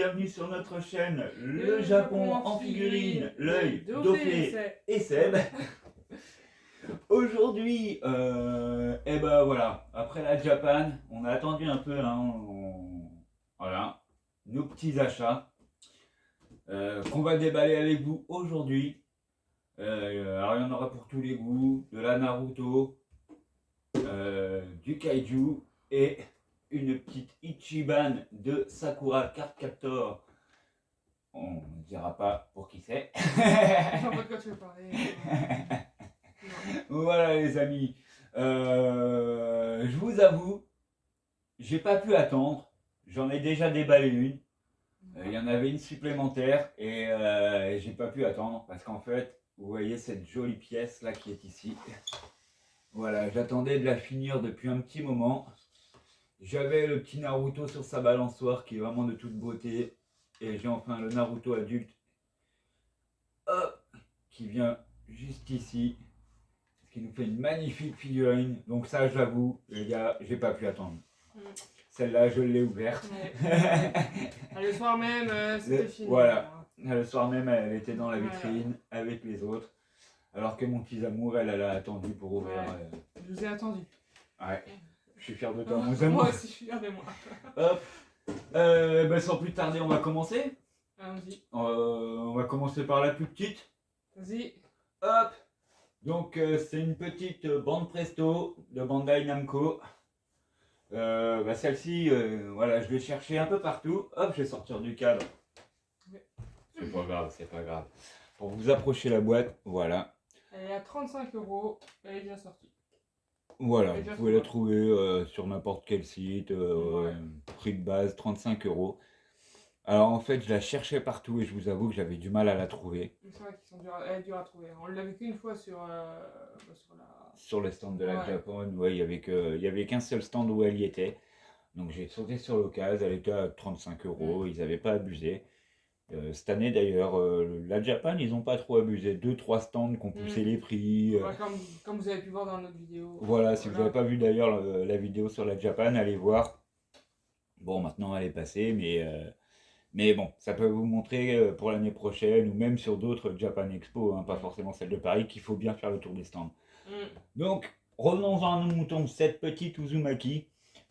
bienvenue sur notre chaîne Le Japon en figurine, l'œil, Dofé et Seb. Aujourd'hui, et ben voilà, après la Japan, on a attendu un peu, hein, voilà, nos petits achats qu'on va déballer avec vous aujourd'hui. Alors il y en aura pour tous les goûts, de la Naruto, du Kaiju et une petite Ichiban de Sakura Card Captor. On ne dira pas pour qui c'est. Je sais pas de quoi tu veux parler. Voilà les amis. Je vous avoue, j'ai pas pu attendre. J'en ai déjà déballé une. Il y en avait une supplémentaire et j'ai pas pu attendre parce qu'en fait, vous voyez cette jolie pièce là qui est ici. Voilà, j'attendais de la finir depuis un petit moment. J'avais le petit Naruto sur sa balançoire qui est vraiment de toute beauté. Et j'ai enfin le Naruto adulte qui vient juste ici. Ce qui nous fait une magnifique figurine. Donc ça, j'avoue, les gars, j'ai pas pu attendre. Celle-là, je l'ai ouverte. Le soir même, c'était fini. Voilà. Le soir même, elle était dans la vitrine avec les autres. Alors que mon petit amour, elle a attendu pour ouvrir. Ouais. Je vous ai attendu. Ouais. Je suis fier de toi, mon amour. Moi aussi, je suis fier de moi. Hop. Sans plus tarder, on va commencer. Allons-y. On va commencer par la plus petite. Vas-y. Hop. Donc, c'est une petite bande presto de Bandai Namco. Celle-ci, voilà, je l'ai cherchée un peu partout. Hop, je vais sortir du cadre. Ouais. C'est pas grave, c'est pas grave. Pour vous approcher la boîte, voilà. Elle est à 35 €. Elle est déjà sortie. Voilà, vous pouvez la trouver sur n'importe quel site. Ouais. Prix de base, 35 €. Alors en fait, je la cherchais partout et je vous avoue que j'avais du mal à la trouver. C'est vrai qu'elle est dure à trouver. On l'a vu qu'une fois sur le stand de la Ouais. Japan, ouais, il y avait qu'un seul stand où elle y était. Donc j'ai sauté sur l'occasion, elle était à 35 €, ils n'avaient pas abusé. Cette année d'ailleurs, la Japan, ils n'ont pas trop abusé. 2-3 stands qui ont poussé les prix. Ouais, comme vous avez pu voir dans notre vidéo. Voilà, si vous n'avez pas vu d'ailleurs la vidéo sur la Japan, allez voir. Bon, maintenant elle est passée, mais bon, ça peut vous montrer pour l'année prochaine ou même sur d'autres Japan Expo, hein, pas forcément celle de Paris, qu'il faut bien faire le tour des stands. Donc, revenons-en à nos moutons, cette petite Uzumaki,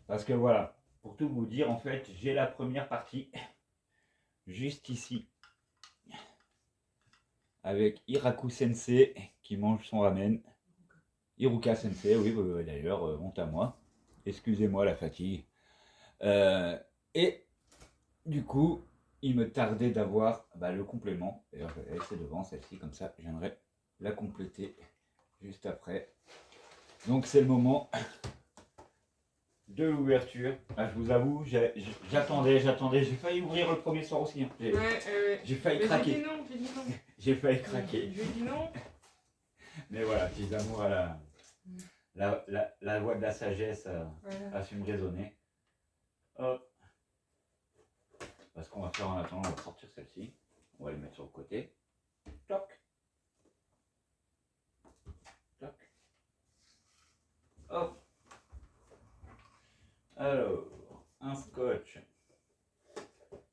parce que voilà, pour tout vous dire, en fait, j'ai la première partie, juste ici, avec Hiraku Sensei qui mange son ramen. Iruka Sensei, oui, d'ailleurs, honte à moi. Excusez-moi la fatigue. Et du coup, il me tardait d'avoir le complément. D'ailleurs, je vais la laisser devant celle-ci, comme ça, je viendrai la compléter juste après. Donc, c'est le moment de l'ouverture. Je vous avoue, j'attendais. J'ai failli ouvrir le premier soir aussi. Hein. J'ai failli craquer. J'ai dit non. J'ai failli craquer. J'ai dit non. Mais voilà, petits amours à la voix de la sagesse a su me raisonner. Hop. Parce qu'on va faire en attendant, on va sortir celle-ci. On va les mettre sur le côté. Toc. Toc. Hop. Alors, un scotch.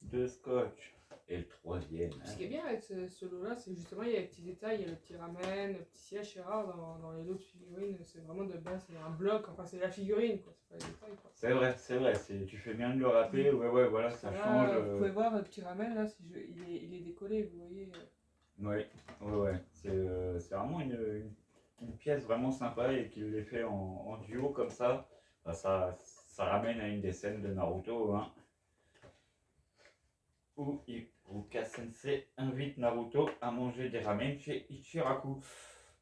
2 scotch. Et le troisième. Ce qui est bien avec ce lot-là, c'est justement, il y a les petits détails, il y a le petit ramen, le petit siège, c'est rare dans les autres figurines, c'est vraiment de base, c'est un bloc, enfin c'est la figurine, quoi, c'est pas les détails, quoi. C'est vrai, tu fais bien de le rappeler, ouais, voilà, ça là, change. Vous pouvez voir le petit ramen, là, il est décollé, vous voyez. Ouais, c'est vraiment une pièce vraiment sympa et qu'il l'ait fait en duo comme ça, ça ramène à une des scènes de Naruto, hein, où Iruka Sensei invite Naruto à manger des ramen chez Ichiraku.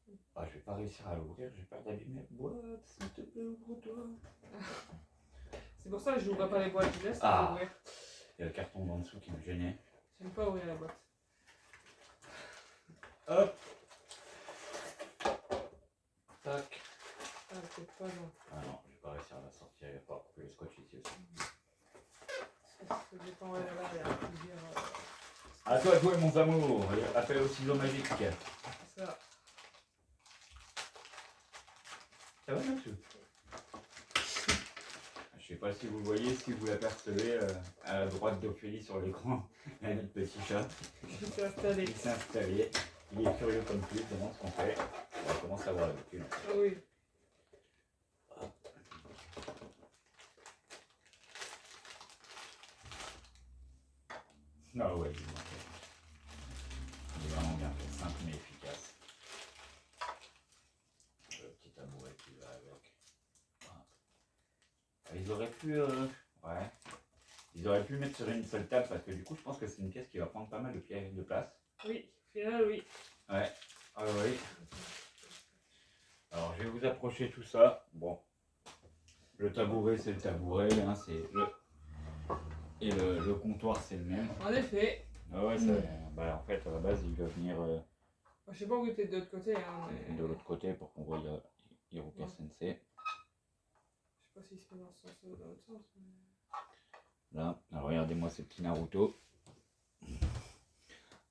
Je vais pas réussir à l'ouvrir, j'ai peur d'abîmer la boîte, s'il te plaît, ouvre-toi. C'est pour ça que je n'ouvre pas les boîtes, je laisse ouvrir. Il y a le carton en dessous qui me gênait. J'aime pas ouvrir la boîte. Hop. Tac. C'est pas non. Non, je vais pas réussir à la sortir, il va falloir couper le scotch ici aussi. Ça dépend, là, il y a plusieurs. À toi de jouer, mon amour. Appel au ciseau magique. Ça. Ça va, monsieur? Je sais pas si vous voyez, si vous l'apercevez à la droite d'Ophélie sur l'écran, il y a notre petit chat. Je suis installé. Il s'est installé. Il est curieux comme tout, il demande ce qu'on fait. On commence à avoir l'habitude. Ah oui. Ah ouais, il est vraiment bien fait, simple mais efficace. Le petit tabouret qui va avec. Ils auraient pu, ouais, ils auraient pu mettre sur une seule table parce que du coup, je pense que c'est une pièce qui va prendre pas mal de place. Oui, au final, oui. Ouais, ah oui. Alors, je vais vous approcher tout ça. Bon, le tabouret, c'est le tabouret, hein, c'est le et le comptoir, c'est le même. En effet. Ah ouais, bah, en fait, à la base, il doit venir Je sais pas où était de l'autre côté. Hein, mais... de l'autre côté pour qu'on voie Hiroka Sensei. Je sais pas s'il se met dans ce sens ou dans l'autre sens. Mais... Là, alors regardez-moi ce petit Naruto.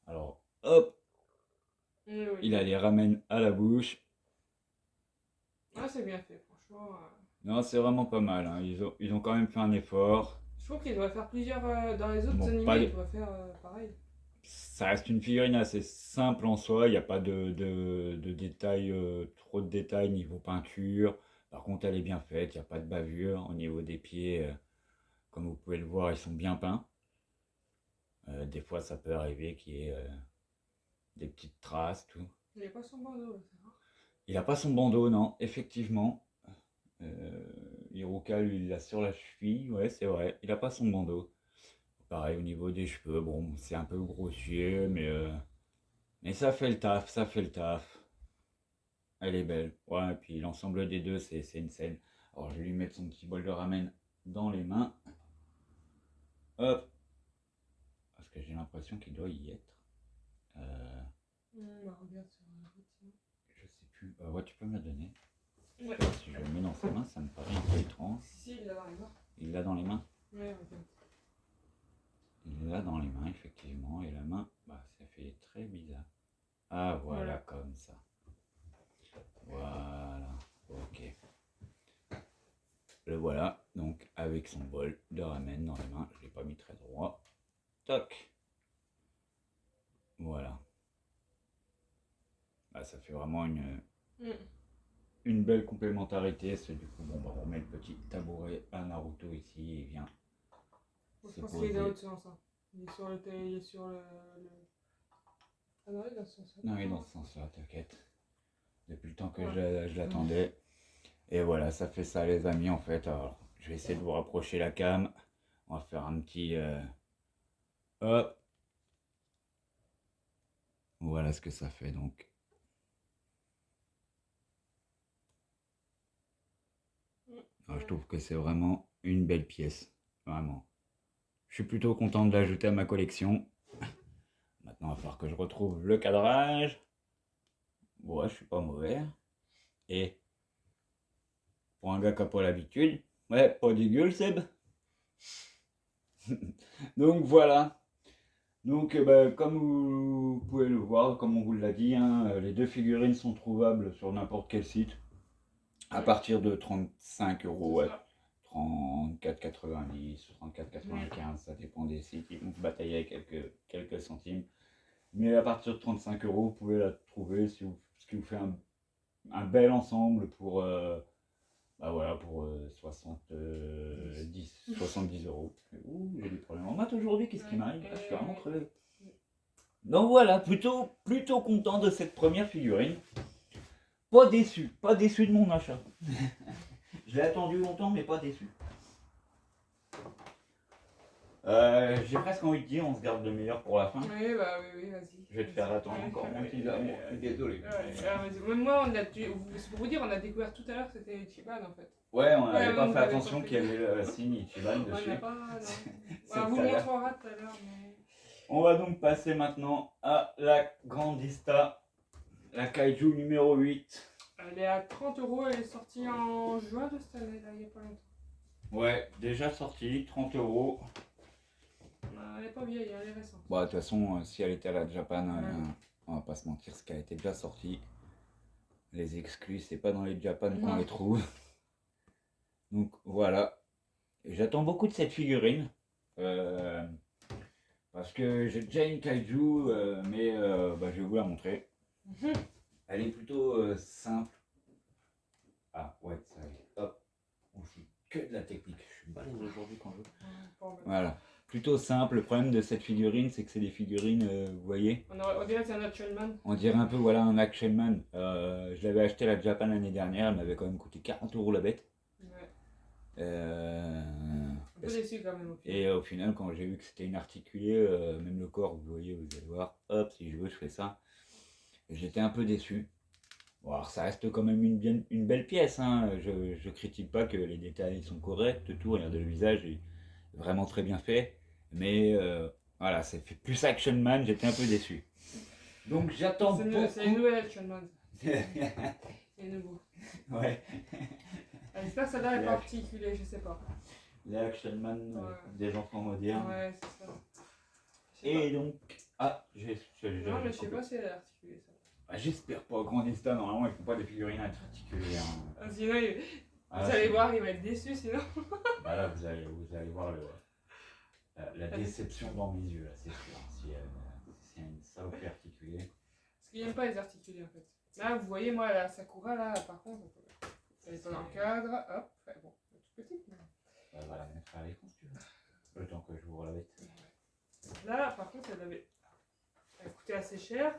Alors, hop, oui. il a les ramen à la bouche. Ah, c'est bien fait, franchement. Non, c'est vraiment pas mal. Hein. Ils ont quand même fait un effort. Je trouve qu'ils devraient faire plusieurs. Dans les autres Bon, animés, ils devraient faire pareil. Ça reste une figurine assez simple en soi. Il n'y a pas de détails, trop de détails niveau peinture. Par contre, elle est bien faite. Il n'y a pas de bavure. Au niveau des pieds, comme vous pouvez le voir, ils sont bien peints. Des fois, ça peut arriver qu'il y ait des petites traces, tout. Il n'y a pas son bandeau, là, c'est rare. Il n'a pas son bandeau, non, effectivement. Hiruka, lui, il l'a sur la cheville, ouais, c'est vrai. Il n'a pas son bandeau. Pareil au niveau des cheveux, bon, c'est un peu grossier, mais ça fait le taf, ça fait le taf. Elle est belle. Ouais, et puis l'ensemble des deux, c'est une scène. Alors, je vais lui mettre son petit bol de ramen dans les mains. Hop. Parce que j'ai l'impression qu'il doit y être. Bah, regarde sur la routine. Je sais plus. Ouais, tu peux me la donner. Ouais. Si je le mets dans ses mains, ça me paraît un peu étrange. Si, il l'a dans les mains. Il l'a dans les mains. Ouais, regarde. Il l'a dans les mains, effectivement. Et la main, bah, ça fait très bizarre. Ah, voilà, comme ça. Voilà. Ok. Le voilà, donc avec son bol de ramen dans les mains. Je ne l'ai pas mis très droit. Toc. Voilà. Bah, ça fait vraiment une belle complémentarité. Du coup, bon, bah, on met le petit tabouret à Naruto ici et il vient. Je pense qu'il est dans l'autre sens. Hein. Il est sur le... Ah non, il est dans ce sens-là. Non, il est dans ce sens-là, t'inquiète. Depuis le temps que je l'attendais. Et voilà, ça fait ça les amis en fait. Alors, je vais essayer de vous rapprocher la cam. On va faire un petit... hop. Voilà ce que ça fait donc. Alors, je trouve que c'est vraiment une belle pièce. Vraiment. Je suis plutôt content de l'ajouter à ma collection. Maintenant, il va falloir que je retrouve le cadrage. Ouais, je suis pas mauvais. Et pour un gars qui n'a pas l'habitude, ouais, pas dégueu le Seb. Donc voilà. Donc bah, comme vous pouvez le voir, comme on vous l'a dit, hein, les deux figurines sont trouvables sur n'importe quel site à partir de 35 euros, ouais. 34,90, 34,95, ça dépend des sites, ils vont se batailler avec quelques centimes. Mais à partir de 35 euros, vous pouvez la trouver, ce qui vous fait un bel ensemble pour, bah voilà, pour 70 euros. Ouh, j'ai des problèmes en maths aujourd'hui, qu'est-ce qui m'arrive? Je suis vraiment crevé. Donc voilà, plutôt content de cette première figurine. Pas déçu de mon achat. Je l'ai attendu longtemps, mais pas déçu. J'ai presque envie de dire, on se garde le meilleur pour la fin. Oui, bah oui, vas-y. Je vais te faire attendre encore mon petit amour. Désolé. Même moi, c'est pour vous dire, on a découvert tout à l'heure que c'était Ichiban en fait. Ouais, on n'avait pas fait attention qu'il y avait le signe Ichiban dessus. On n'a pas, non. On vous montrera tout à l'heure. Mais... On va donc passer maintenant à la Grandista, la Kaiju numéro 8. Elle est à 30 euros, elle est sortie en juin de cette année, là, il n'y a pas longtemps. Ouais, déjà sortie, 30 euros. Elle est pas vieille, elle est récente. Bon, de toute façon, si elle était à la Japan, on va pas se mentir, ce qu'elle était déjà sortie. Les exclus, c'est pas dans les Japan qu'on les trouve. Donc voilà. j'attends beaucoup de cette figurine. euh, Parce que j'ai déjà une kaiju, mais bah, je vais vous la montrer. Elle est plutôt simple. Ah ouais, ça y est. Hop, on fait que de la technique. Je suis balèze aujourd'hui quand je veux. Voilà. Plutôt simple. Le problème de cette figurine, c'est que c'est des figurines, vous voyez. On dirait que c'est un Action Man. On dirait un peu voilà un Action Man. Je l'avais acheté à la Japan l'année dernière. Elle m'avait quand même coûté 40 € la bête. Ouais. Euh, Un peu déçu quand même au final. Et au final, quand j'ai vu que c'était une articulée, même le corps, vous voyez, vous allez voir, hop, si je veux, je fais ça. J'étais un peu déçu. Bon, alors ça reste quand même une belle pièce, hein. Je critique pas que les détails sont corrects, tout, regardez le visage est vraiment très bien fait. Mais voilà, ça fait plus Action Man, j'étais un peu déçu. Donc j'attends beaucoup. C'est une nouvelle Action Man. C'est nouveau. Ouais. J'espère que ça là est pas articulé, je sais pas. Les Action Man des enfants modernes. Ouais, c'est ça. Et donc. Ah, non, mais je sais pas si elle est articulée ça. Ah, j'espère pas. Grandista, normalement, ils font pas des figurines articulées. Hein. Sinon, vous allez voir, il va être déçu sinon. Bah là, vous allez voir la déception dans mes yeux, là, c'est sûr. Si ça vous fait articuler. Parce qu'il n'aime pas les articulés en fait. Là, vous voyez, moi, la Sakura, là, par contre, elle est pas dans le cadre. Hop, bon, elle est toute petite. Mais... On va la mettre à l'écran si tu veux. Le temps que je vous la bête. Là, par contre, elle coûtait assez cher.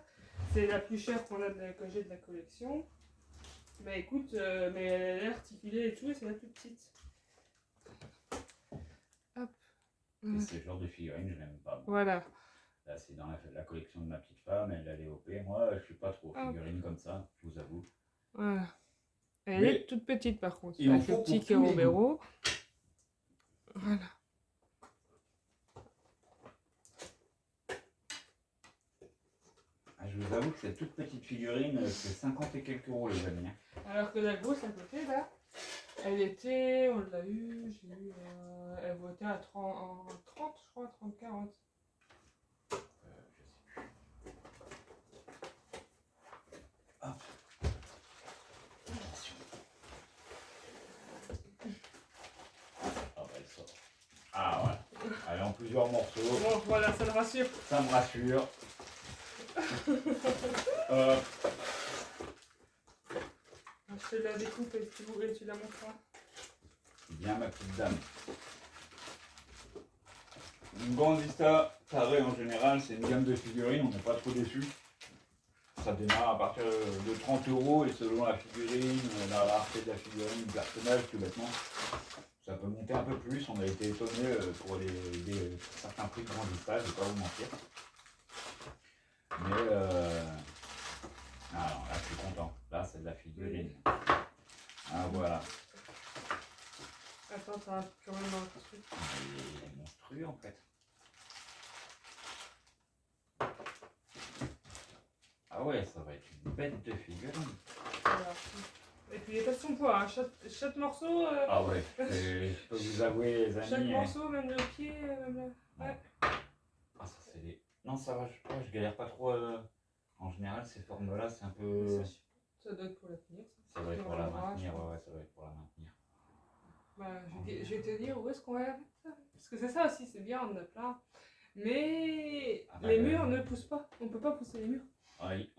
C'est la plus chère que j'ai de la collection. Mais écoute, mais elle est articulée et tout, et c'est la plus petite. Hop. Et ce genre de figurine, je n'aime pas. Voilà. Là, c'est dans la collection de ma petite femme, elle a les OP. Moi, je suis pas trop figurine comme ça, je vous avoue. Voilà. Elle est toute petite par contre. Il en avec faut le petit pour tous les Kerobero. Voilà. Je vous avoue que cette toute petite figurine, c'est 50 et quelques euros les amis. Alors que la grosse à côté là, elle était, on l'a eu, elle votait à 30, je crois, 30, 40. Je sais plus. Hop. Attention. Ah bah elle sort. Ah ouais. Elle est en plusieurs morceaux. Bon voilà, ça le rassure. Ça me rassure. Je te la découpe et tu la montreras. Bien ma petite dame. Une Grandista carré en général, c'est une gamme de figurines, on n'est pas trop déçu. Ça démarre à partir de 30 € et selon la figurine, la rareté de la figurine, du personnage, tout bêtement, ça peut monter un peu plus. On a été étonné pour certains prix de Grandista, je ne vais pas vous mentir. Mais alors là je suis content, là c'est de la figurine. Ah voilà. Attends, t'as quand même un truc. Il est monstrueux en fait. Ah ouais, ça va être une bête de figurine. Voilà. Et puis il n'y a pas de son poids, hein. Chaque morceau. Ah ouais, je peux vous avouer les amis. Chaque morceau, même le pied, même là. Ouais. Ah ça c'est des... Non ça va, je galère pas trop. En général ces formes là c'est un peu... Ça doit être pour la tenir. Ça doit être pour la maintenir, ouais ça doit être pour la maintenir. Bah, je vais te dire où est-ce qu'on va la mettre ça. Parce que c'est ça aussi, c'est bien, on en a plein. Mais les murs ne poussent pas, on peut pas pousser les murs. Oui,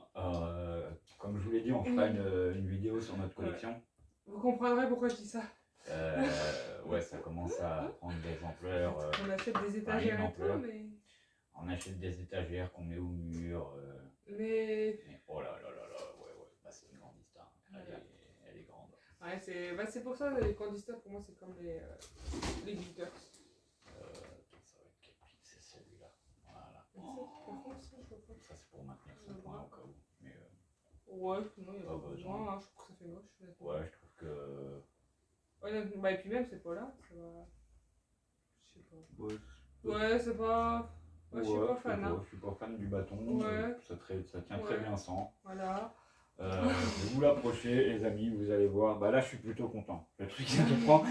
comme je vous l'ai dit, on fera une vidéo sur notre collection. Ouais. Vous comprendrez pourquoi je dis ça. Ouais, ça commence à prendre des ampleurs. On achète des étagères et tout, mais... On achète des étagères qu'on met au mur. Mais... Oh là là là là, ouais, bah, c'est une grande histoire. Elle est grande. Ouais, c'est pour ça, les grandistas pour moi c'est comme les glitters. Ça va être quel prix, c'est celui-là. Voilà. Ça c'est pour maintenir son point au cas où. Mais, ouais, non, il n'y a pas besoin, hein. Je trouve que ça fait moche. Ouais, je trouve que... Ouais, bah, et puis même c'est pas là, ça va... Je sais pas. Ouais, c'est pas... Ouais, je suis pas fan. Hein. Je suis pas fan du bâton, ouais. Ça tient très bien sans. Voilà. Je vais vous l'approcher, les amis, vous allez voir. Bah là, je suis plutôt content. Le truc, ça me prend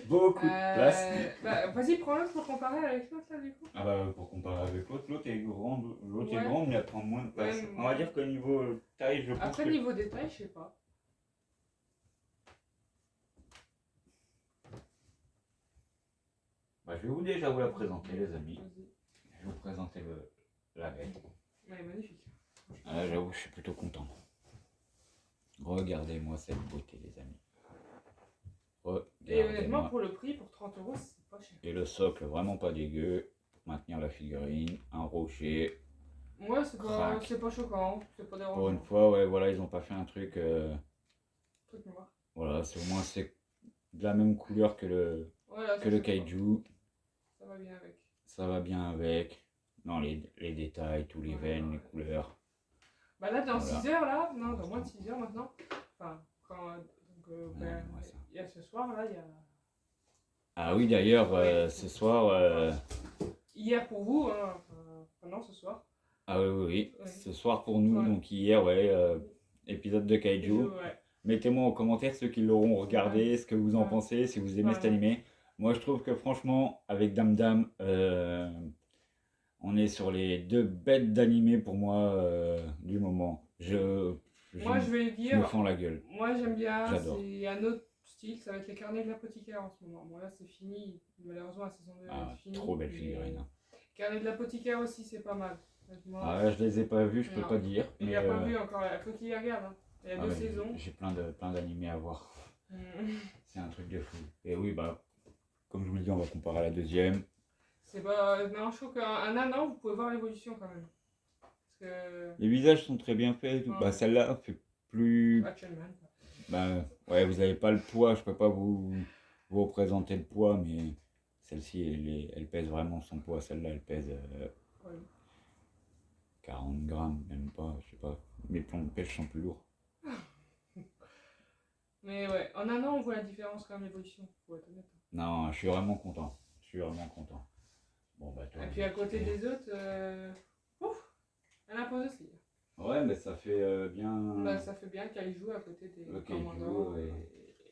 beaucoup de place. Bah, vas-y, prends l'autre pour comparer avec l'autre, là, du coup. Ah bah, pour comparer avec l'autre est grande, est grande, mais elle prend moins de place. On va dire qu'au niveau taille, je pense après, que... niveau détail, je sais pas. Bah, je vais déjà vous la présenter, les amis. Vas-y. Je vais vous présenter la bête. Elle est magnifique. Ah, j'avoue, je suis plutôt content. Regardez-moi cette beauté, les amis. Et honnêtement, Regardez-moi. pour le prix, pour 30 euros, c'est pas cher. Et le socle, vraiment pas dégueu. Maintenir la figurine, un rocher. Moi, Crac. c'est pas choquant, c'est pas Pour dérangeant. une fois, ouais, voilà, ils ont pas fait un truc. Truc noir. Voilà, c'est au moins c'est de la même couleur que le Voilà, que le kaiju. ça va bien avec. Ça va bien avec. Non, les détails, tous les Ouais, veines, ouais. les couleurs. Bah là, dans Voilà. 6 heures, là, non, dans moins de 6 heures maintenant. Enfin, quand. Donc, Ouais, moi, ça. il y a ce soir, là, il y a. Ah oui, d'ailleurs, Ouais. ce soir. Hier pour vous, hein, enfin, non, ce soir. Ah oui, oui, oui. Ouais. Ce soir pour nous, Ouais. donc hier, ouais, épisode de Kaiju. Ouais. Mettez-moi en commentaire ceux qui l'auront regardé, ce que vous en Ouais. pensez, si vous aimez cet Ouais. animé. Moi, je trouve que franchement, avec Dam Dam, on est sur les deux bêtes d'animé pour moi du moment. Moi, je vais je me dire, fends la gueule. moi j'aime bien, J'adore. c'est un autre style, ça va être les carnets de l'apothicaire en ce moment. Bon, là, c'est fini, malheureusement, la saison 2 Ah, est finie. trop belle mais figurine. Carnet de l'apothicaire aussi, c'est pas mal. Honnêtement. Ah ouais, je les ai pas vus, je peux Non. pas dire. Il Mais a pas vu encore, il faut qu'il les regarde. Hein. Il y a ah 2 ouais, saisons. j'ai plein d'animés à voir. C'est un truc de fou. Et oui, bah, comme je vous le dis, on va comparer à la deuxième. C'est pas. Non, je trouve qu'un an, vous pouvez voir l'évolution quand même. Parce que. Les visages sont très bien faits. Ouais. Bah, celle-là fait plus. Action Man. Bah, ouais, vous avez pas le poids, je peux pas vous représenter le poids, mais celle-ci, elle pèse vraiment son poids. Celle-là, elle pèse Ouais. 40 grammes, même pas, je sais pas. Mes plombs de pêche sont plus lourds. Mais ouais, en un an, on voit la différence quand même, l'évolution, faut être honnête. Non, je suis vraiment content. Je suis vraiment content. Bon, bah, toi, Et puis à côté des autres, ouf, elle impose aussi. Ouais, mais ça fait bien. Bah, ça fait bien qu'elle joue à côté des Le commandants kaiju,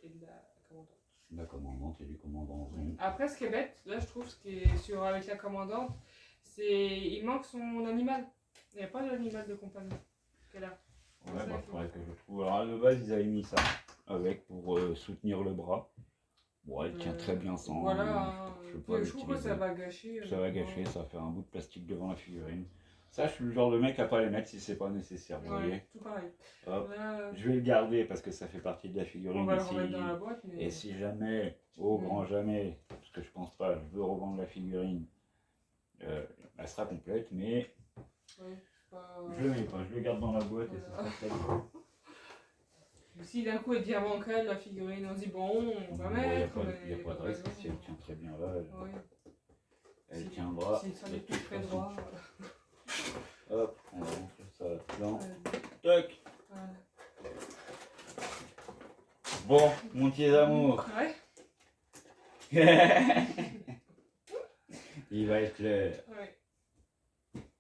et de la commandante. La commandante et du commandant. Après, ce qui est bête, là je trouve, ce qui est sur avec la commandante, c'est il manque son animal. Il n'y a pas d'animal de compagnie qu'elle a. Ouais, bah, faudrait que je trouve. Alors, de base, ils avaient mis ça avec pour soutenir le bras. Bon, elle tient très bien sans. Voilà, je peux pas je trouve que ça va gâcher. Ça va gâcher, ça va faire un bout de plastique devant la figurine. Ça, je suis le genre de mec à pas les mettre si c'est pas nécessaire, vous voyez. Tout pareil. Hop. Là, Je vais le garder parce que ça fait partie de la figurine. on va le remettre dans la boîte. Mais... Et si jamais, au grand jamais, parce que je pense pas, je veux revendre la figurine, elle sera complète, mais Ouais, je le mets pas, je le garde dans la boîte et ça sera très bien. Si d'un coup elle devient bancale, la figurine, on se dit bon, on va mettre. Il n'y a pas de risque, si elle tient très bien là, Oui. elle tiendra. Si ça n'est plus très droit. Hop, on va rentrer ça là-dedans. Tac. Tac. Bon, mon petit amour. Ouais. Il va être l'heure. Ouais.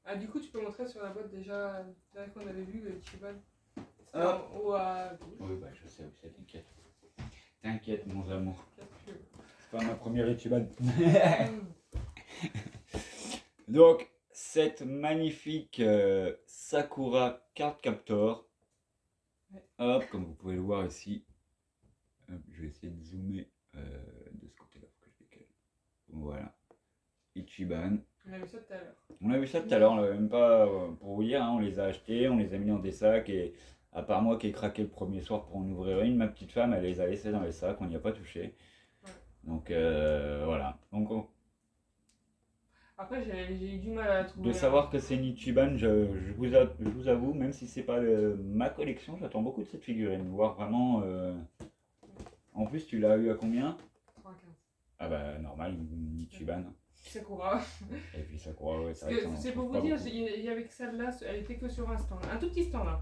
Ah, du coup, tu peux montrer sur la boîte déjà, là qu'on avait vu le Chiban. C'était en haut à gauche. Oui, bah je sais où c'est, t'inquiète. T'inquiète, mon amour. C'est pas ma première Ichiban. Donc, cette magnifique Sakura Card Captor. Ouais. Hop, comme vous pouvez le voir ici. Hop, je vais essayer de zoomer de ce côté-là pour que je décale. Voilà. Ichiban. On a vu ça tout à l'heure. On a vu ça tout à l'heure, on l'avait même pas pour vous dire, hein, on les a achetés, on les a mis dans des sacs et à part moi qui ai craqué le premier soir pour en ouvrir une, ma petite femme elle les a laissés dans les sacs, on n'y a pas touché. Ouais. Donc voilà. Donc Après j'ai eu du mal à la trouver. de savoir que c'est une Ichiban, je vous avoue, même si c'est pas ma collection, j'attends beaucoup de cette figurine, voir vraiment. En plus tu l'as eu à combien? 3,15. Ah bah normal, une Ichiban. Sakura. Et puis Sakura, ouais, C'est pour vous dire, il y avait que celle-là, elle était que sur un stand, un tout petit stand là.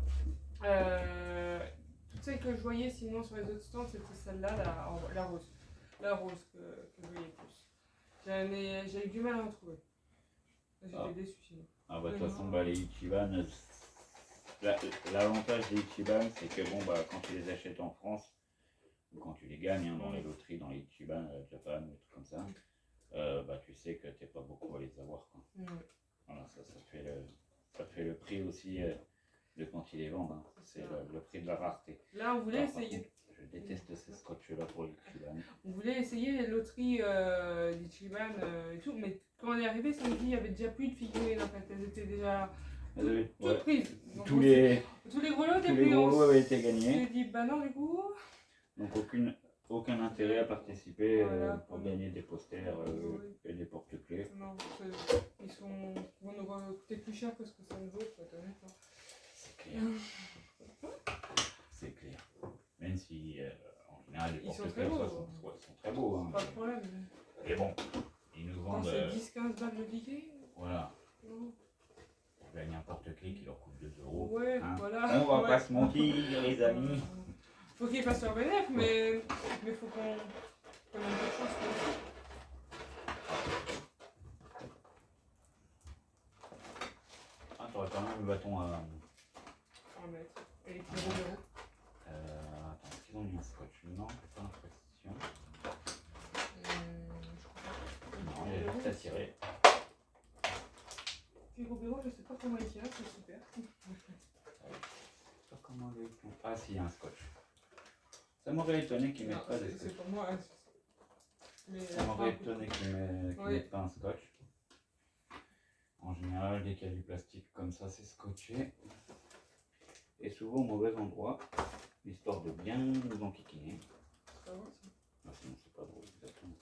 Toutes celles que je voyais sinon sur les autres stands, c'était celle-là, la rose. La rose que je voyais plus. J'ai eu du mal à en trouver. J'étais déçu sinon. Ah bah de toute façon, bah, les Ichiban, l'avantage des Ichiban, c'est que bon, bah, quand tu les achètes en France, ou quand tu les gagnes hein, dans les loteries, dans les Ichiban, Japan, des trucs comme ça, bah, tu sais que t'es pas beaucoup à les avoir. Quoi. Voilà, ça fait le prix aussi de quand ils les vendent. Hein. C'est le prix de la rareté. Là, on voulait Alors, essayer. Contre, je Je déteste ces scotch-là pour les Chiban. On voulait essayer les loteries des Chiban et tout, mais quand on est arrivé, samedi, il n'y avait déjà plus de figurines en fait. Elles étaient déjà toutes prises. Donc, Tous les gros lots étaient gros pris. lots avaient été On gagnés. s'est dit, bah non, du coup. Donc aucun intérêt à participer Voilà. pour gagner des posters et des porte-clés. Non, vont nous coûter plus cher que ce que ça nous vaut, pour être honnête. Hein. C'est clair. C'est clair. Même si en général les Ils sont porte-clés très beaux. sont très beaux. Hein. Pas de problème. Mais bon, ils nous Quand vendent. c'est 10-15 balles le ticket. Voilà. Non. Pour gagner un porte-clés qui leur coûte 2 euros. Ouais, Hein. voilà. On va pas se mentir, les amis. Faut qu'ils fassent leur bénéfice, mais faut qu'on ait un peu de chance. Ah, t'aurais quand même le bâton à. En mettre. Et les petits euros. Attends, est-ce qu'ils ont mis un scotch? Non, pas l'impression. Non, il a juste à tirer. Puis Robero, je sais pas comment il tient, c'est super. Je sais pas comment les. Ah, si, il y a un scotch. Ça m'aurait étonné qu'ils mettent pas de scotch. C'est pour moi. Mais Ça m'aurait étonné qu'ils mettent pas un scotch. En général, dès qu'il y a du plastique comme ça, c'est scotché. Et souvent au mauvais endroit, histoire de bien nous enquiquiner. C'est pas bon ça. Ah, sinon, c'est pas drôle, exactement.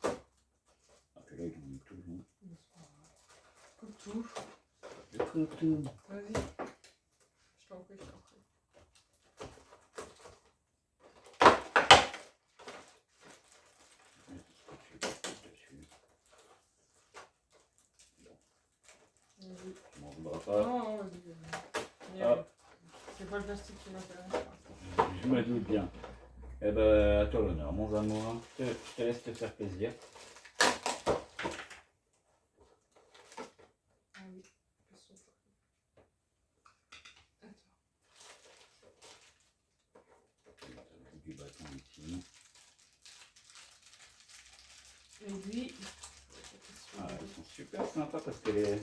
Ah, puis là, ils ont mis tout le monde. Coupe tout. Je coupe tout. Vas-y. Je t'en prie, je t'en prie. Tu m'en voudras pas. Non, vas-y. Hop. C'est pas le plastique qui m'intéresse. Je me doute bien. Eh ben, à toi l'honneur, mon amour. Je te laisse te faire plaisir. Ah oui, question. Attends. Du bâton ici. Et lui. Ah, ils sont super sympas parce que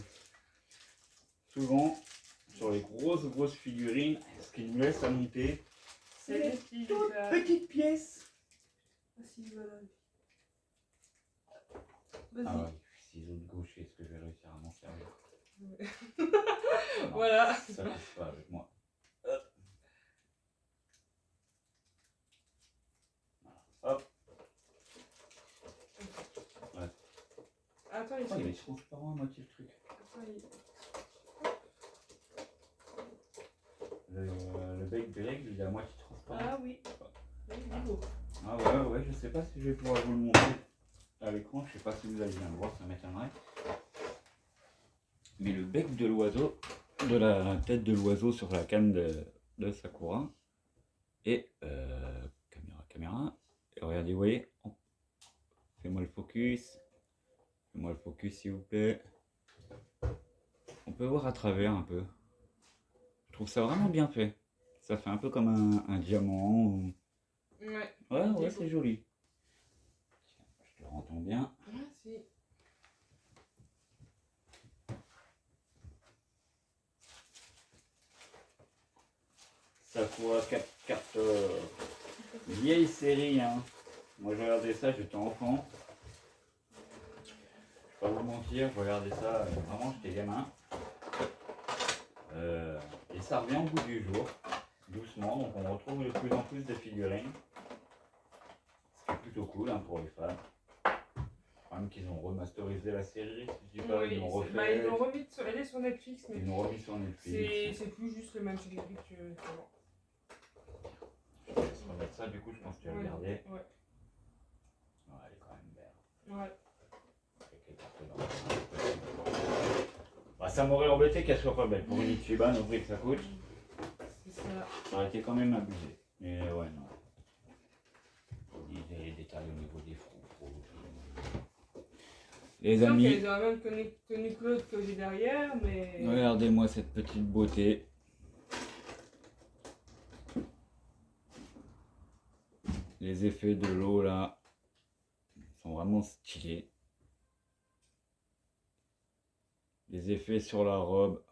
souvent, sur les grosses figurines, ce qu'ils nous laissent à monter, c'est des toutes petites pièces. Vas-y, voilà. Ah Vas-y. ouais, ciseaux de gauche, est-ce que je vais réussir à m'en servir? Non, Voilà. ça passe pas avec moi. Hop. Ouais. Attends, Oh, il est transparent à moitié le truc. Le bec de l'aigle, il est à moitié transparent. Ah oui. Ah ouais, je sais pas si je vais pouvoir vous le montrer à l'écran, je sais pas si vous allez bien le voir, ça m'étonnerait. Mais le bec de l'oiseau, de la tête de l'oiseau sur la canne de Sakura, et caméra, et regardez, vous voyez, fais-moi le focus s'il vous plaît. On peut voir à travers un peu. Je trouve ça vraiment bien fait. Ça fait un peu comme un diamant. Ou... Ouais, c'est joli. Tiens, je te rentends bien. Merci. Sakura 4 cartes. Vieille série, hein. Moi, je regardais ça, j'étais enfant. Je vais pas vous mentir, je regardais ça, vraiment, j'étais gamin. Et ça revient au bout du jour, doucement, donc on retrouve de plus en plus de figurines. C'est plutôt cool hein, pour les fans. Quand même qu'ils ont remasterisé la série, si je dis pas, Oui, ils l'ont refait. bah, ils l'ont remis elle est sur Netflix, mais ils l'ont remis sur Netflix. c'est plus juste le même figurine que avant. Je te laisse remettre ça, du coup, je pense que tu vas regarder. Ouais. Ouais, elle est quand même belle. Ouais. Avec les cartes dans bah, ça m'aurait embêté qu'elle soit pas belle. Pour une Ichiban, au prix que ça coûte, C'est ça. ça aurait été quand même abusé. Mais ouais, non. Il y a les détails au niveau des froufrous. Les amis, Ils ont la même tenue Claude que j'ai derrière, mais. regardez-moi cette petite beauté. Les effets de l'eau là sont vraiment stylés. Les effets sur la robe,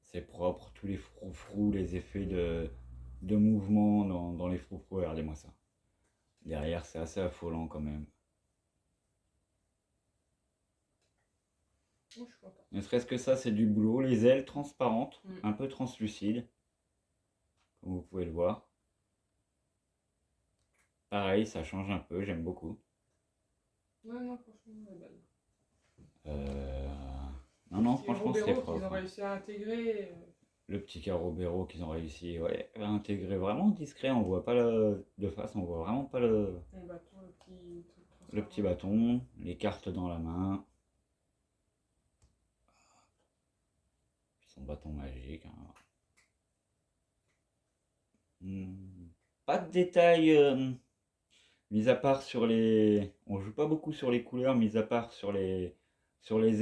c'est propre. Tous les froufrous, les effets de mouvement dans les froufrous. Regardez-moi ça. Derrière, c'est assez affolant quand même. Oh, je suis content. Ne serait-ce que ça, c'est du boulot. Les ailes transparentes, Mm. un peu translucides, comme vous pouvez le voir. Pareil, ça change un peu, j'aime beaucoup. Ouais, non, franchement, elle est belle. Non, Petit franchement, c'était Robero qu'ils ont propre. réussi à intégrer. Le petit carreau béro qu'ils ont réussi à intégrer vraiment discret. On voit pas de face, on voit vraiment pas Le bâton, le petit truc le petit transparent. bâton, les cartes dans la main. Son bâton magique. Hein. Pas de détails, mis à part sur les. On joue pas beaucoup sur les couleurs, mis à part sur les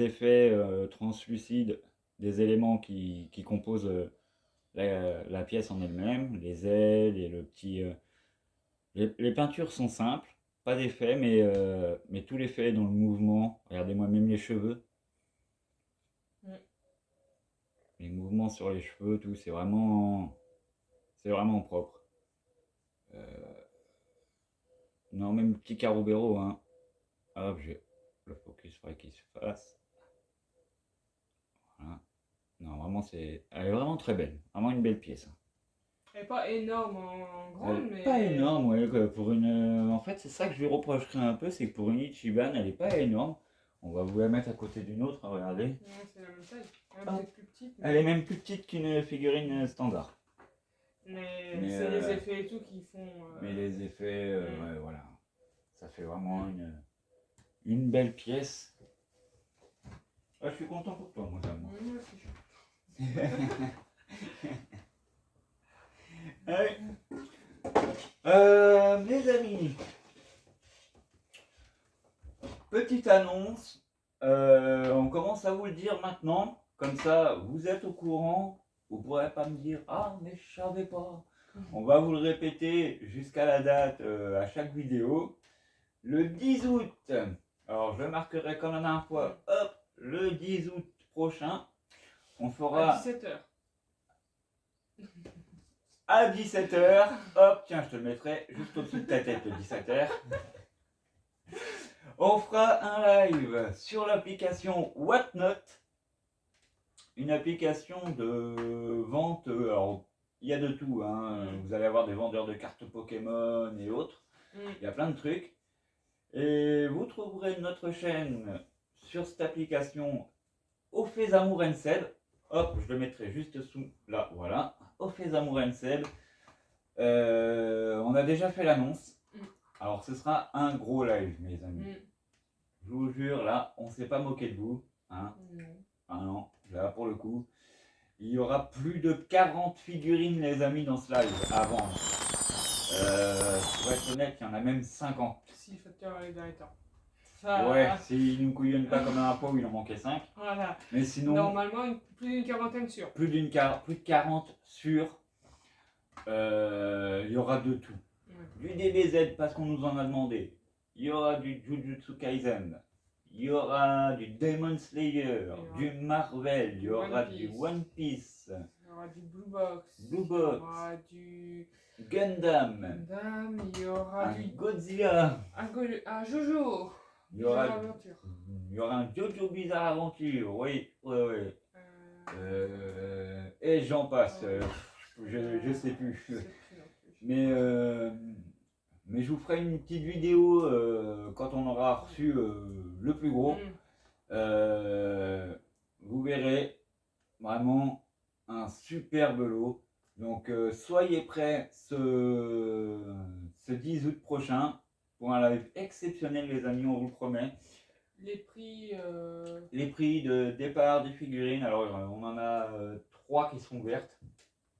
effets translucides des éléments qui composent la pièce en elle-même, les ailes et le petit. Les peintures sont simples, pas d'effet, mais tout l'effet est dans le mouvement. Regardez-moi même les cheveux. Mm. Les mouvements sur les cheveux, tout, c'est vraiment propre. Non, même le petit carobéro, hein. Hop, j'ai le focus, faudrait qu'il se fasse. Voilà. Non, vraiment, elle est vraiment très belle. Vraiment une belle pièce. Hein. Elle est pas énorme en grande, mais. Pas énorme, ouais. Pour en fait, c'est ça que je lui reprocherais un peu, c'est que pour une Ichiban, elle est pas énorme. On va vous la mettre à côté d'une autre, regardez. Ouais, c'est la même taille. Elle est peut-être plus petite. Elle est même plus petite qu'une figurine standard. Mais c'est les effets et tout qui font. Mais les effets, ouais, voilà. Ça fait vraiment une belle pièce. Ah, je suis content pour toi, moi, d'amour. Moi aussi, je suis Allez. Les amis, petite annonce. On commence à vous le dire maintenant. Comme ça, vous êtes au courant. Vous ne pourrez pas me dire ah, mais je savais pas. On va vous le répéter jusqu'à la date à chaque vidéo. Le 10 août, alors je marquerai comme la dernière fois, hop, le 10 août prochain, on fera. À 17h. À 17h, hop, tiens, je te le mettrai juste au-dessus de ta tête, le 17h. On fera un live sur l'application Whatnot, une application de vente. Alors, il y a de tout, hein. Vous allez avoir des vendeurs de cartes Pokémon et autres. Il y a plein de trucs. Et vous trouverez notre chaîne sur cette application Au fait Amour Seb. Hop, je le mettrai juste sous là, voilà. Au fait Amour Seb. On a déjà fait l'annonce. Alors ce sera un gros live, mes amis. Je vous jure, là, on ne s'est pas moqué de vous. Hein. Ah non, là pour le coup. Il y aura plus de 40 figurines, les amis, dans ce live à vendre. Pour être honnête, il y en a même 50. Si le facteur est dans les temps. Ouais, s'il ne nous couillonne pas comme un pot où il en manquait 5. Voilà. Mais sinon. Normalement, plus d'une quarantaine sur. Plus de 40 sur. Il y aura de tout. Du DBZ parce qu'on nous en a demandé. Il y aura du Jujutsu Kaisen. Il y aura du Demon Slayer, du Marvel, il y aura du One Piece. Il y aura du Blue Box. Il y aura du Gundam. Il y aura du Godzilla. Un Jojo. Il y aura un Jojo Bizarre Aventure. Oui. Et j'en passe. Je sais plus. Mais je vous ferai une petite vidéo quand on aura reçu le plus gros. Vous verrez vraiment un superbe lot. Donc soyez prêts ce 10 août prochain pour un live exceptionnel, les amis, on vous le promet. Les prix de départ des figurines, alors on en a 3 qui sont ouvertes.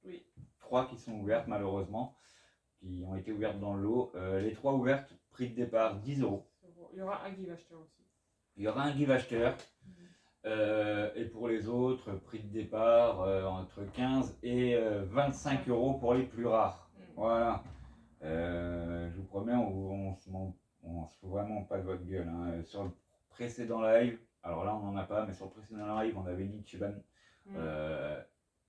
Oui. 3 qui sont ouvertes malheureusement, qui ont été ouvertes dans le lot. Les 3 ouvertes, prix de départ 10 €. Il y aura un give acheteur aussi. Il y aura un give acheteur. Et pour les autres, prix de départ entre 15 et 25 € pour les plus rares. Voilà. Je vous promets, on se fout vraiment pas de votre gueule. Hein. Sur le précédent live, alors là on n'en a pas, mais sur le précédent live, on avait une Ichiban.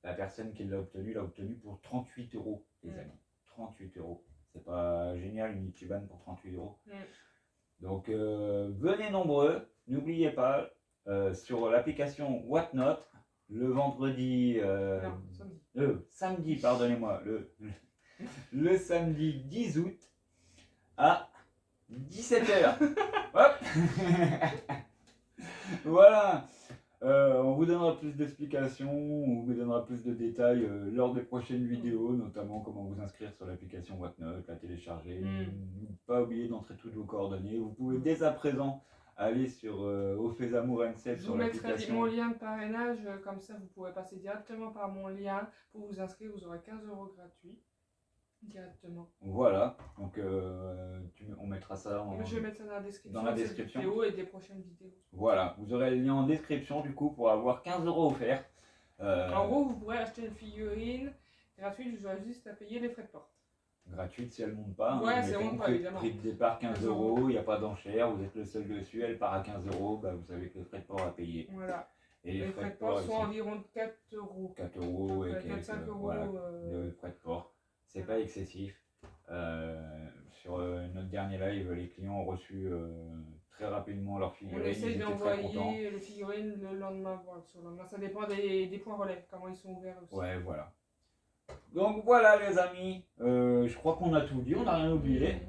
la personne qui l'a obtenu pour 38 €, les Mm. amis. 38 €. C'est pas génial une Ichiban pour 38 €. Mm. Donc venez nombreux. N'oubliez pas, sur l'application Whatnot, le vendredi. Non, samedi. Samedi, pardonnez-moi. Le samedi 10 août à 17h. Hop. Voilà. On vous donnera plus d'explications, on vous donnera plus de détails lors des prochaines vidéos, notamment comment vous inscrire sur l'application Whatnot, la télécharger. Pas oublier d'entrer toutes vos coordonnées. Vous pouvez dès à présent aller sur Au Fait Amour NCF Je sur vous mettrai l'application. mon lien de parrainage, comme ça vous pourrez passer directement par mon lien pour vous inscrire, vous aurez 15 € gratuits directement. Voilà, donc on mettra ça Je vais mettre ça dans la description, dans la de cette description. vidéo et des prochaines vidéos. Voilà, vous aurez le lien en description du coup pour avoir 15 € offerts. En gros, vous pourrez acheter une figurine gratuite, vous aurez juste à payer les frais de port. Gratuite si elle ne monte pas. Ouais, hein, si elle monte pas, prix, évidemment. prix de départ 15 15 €, il n'y a pas d'enchère, vous êtes le seul dessus, elle part à 15 €, bah, vous savez que les frais de port à payer. Voilà. Et Les frais de port ils sont sont environ de 4 €. 4 € et 4-5 €. voilà, de frais de port. C'est pas excessif. Sur notre dernier live, les clients ont reçu très rapidement leur On figurine, essaye ils étaient très contents. d'envoyer les figurines le lendemain, voire sur le lendemain. Ça dépend des points relais, comment ils sont ouverts aussi. Ouais, voilà. Donc voilà les amis, je crois qu'on a tout dit, on n'a rien oublié.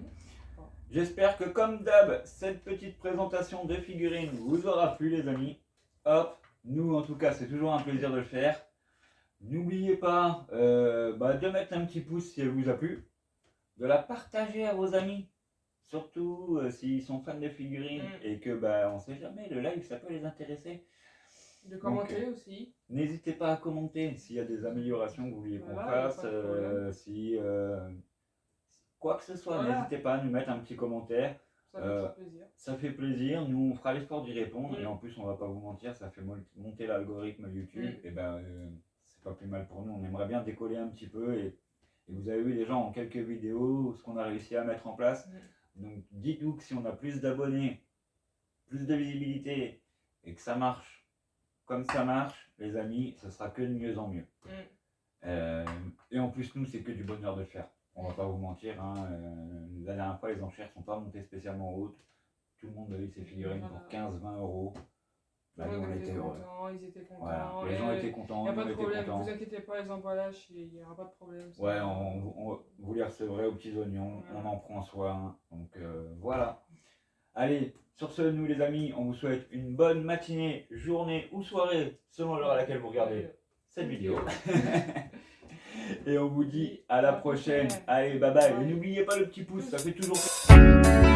J'espère que comme d'hab, cette petite présentation de figurines vous aura plu les amis. Hop, nous en tout cas c'est toujours un plaisir de le faire. N'oubliez pas de mettre un petit pouce si elle vous a plu, de la partager à vos amis, surtout s'ils sont fans de figurines et que on sait jamais, le live ça peut les intéresser. De commenter aussi. N'hésitez pas à commenter s'il y a des améliorations que vous voulez qu'on fasse, si quoi que ce soit, n'hésitez pas à nous mettre un petit commentaire. Ça fait plaisir. Ça fait plaisir, nous on fera l'effort d'y répondre et en plus on va pas vous mentir, ça fait monter l'algorithme YouTube et c'est pas plus mal pour nous, on aimerait bien décoller un petit peu et vous avez vu déjà en quelques vidéos ce qu'on a réussi à mettre en place. Donc dites-vous que si on a plus d'abonnés, plus de visibilité et que ça marche comme ça marche, les amis, ce sera que de mieux en mieux. Et en plus, nous, c'est que du bonheur de le faire. On va pas vous mentir. Hein, la dernière fois, les enchères sont pas montées spécialement hautes. Tout le monde a eu ses figurines pour 15-20 €. Bah, nous, on était heureux. Ils étaient contents. Voilà, les gens étaient contents. Il n'y a nous, pas de on était problème. contents. Ne vous inquiétez pas, les emballages, il n'y aura pas de problème. Ouais, vous les recevrez aux petits oignons. On en prend soin. Donc voilà. Allez, sur ce, nous les amis, on vous souhaite une bonne matinée, journée ou soirée, selon l'heure à laquelle vous regardez cette vidéo. Et on vous dit à la prochaine. Allez, bye bye. Et n'oubliez pas le petit pouce, ça fait toujours plaisir.